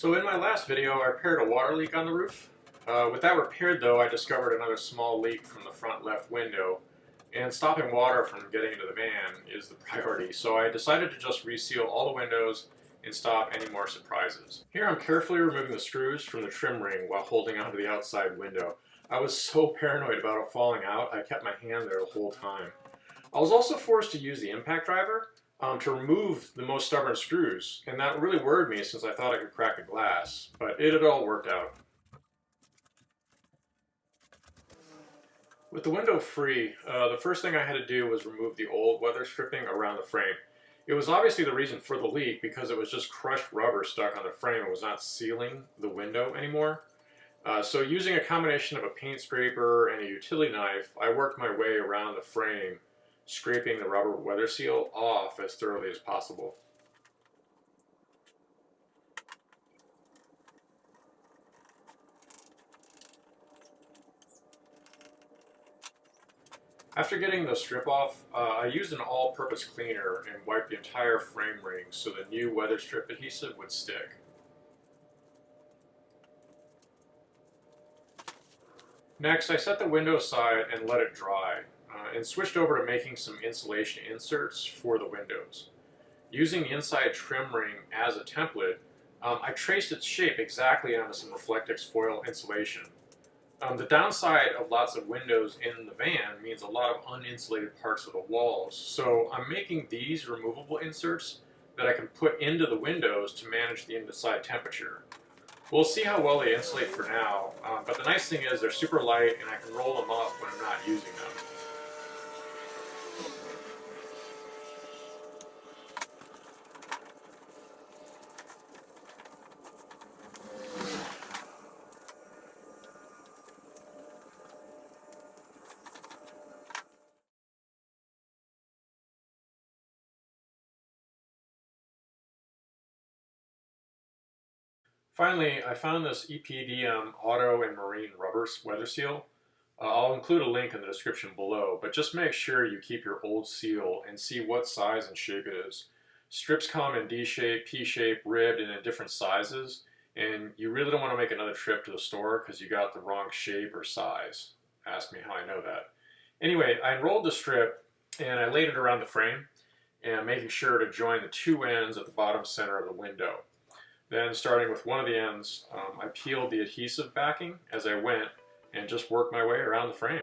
So in my last video, I repaired a water leak on the roof. With that repaired though, I discovered another small leak from the front left window, and stopping water from getting into the van is the priority. So I decided to just reseal all the windows and stop any more surprises. Here I'm carefully removing the screws from the trim ring while holding onto the outside window. I was so paranoid about it falling out, I kept my hand there the whole time. I was also forced to use the impact driver to remove the most stubborn screws, and that really worried me since I thought I could crack the glass, but it had all worked out. With the window free, the first thing I had to do was remove the old weather stripping around the frame. It was obviously the reason for the leak because it was just crushed rubber stuck on the frame and was not sealing the window anymore. So using a combination of a paint scraper and a utility knife, I worked my way around the frame, scraping the rubber weather seal off as thoroughly as possible. After getting the strip off, I used an all-purpose cleaner and wiped the entire frame ring so the new weather strip adhesive would stick. Next, I set the window aside and let it dry, and switched over to making some insulation inserts for the windows. Using the inside trim ring as a template, I traced its shape exactly onto some Reflectix foil insulation. The downside of lots of windows in the van means a lot of uninsulated parts of the walls, so I'm making these removable inserts that I can put into the windows to manage the inside temperature. We'll see how well they insulate for now, but the nice thing is they're super light and I can roll them up when I'm not using them. Finally, I found this EPDM Auto and Marine Rubber Weather Seal. I'll include a link in the description below, but just make sure you keep your old seal and see what size and shape it is. Strips come in D shape, P shape, ribbed, and in different sizes, and you really don't want to make another trip to the store because you got the wrong shape or size. Ask me how I know that. Anyway, I enrolled the strip and I laid it around the frame, and making sure to join the two ends at the bottom center of the window. Then, starting with one of the ends, I peeled the adhesive backing as I went and just worked my way around the frame.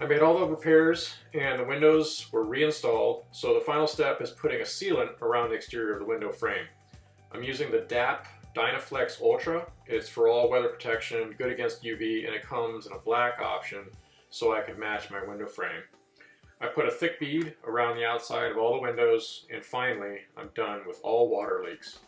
I made all the repairs and the windows were reinstalled, so the final step is putting a sealant around the exterior of the window frame. I'm using the DAP Dynaflex Ultra. It's for all weather protection, good against UV, and it comes in a black option so I can match my window frame. I put a thick bead around the outside of all the windows, and finally I'm done with all water leaks.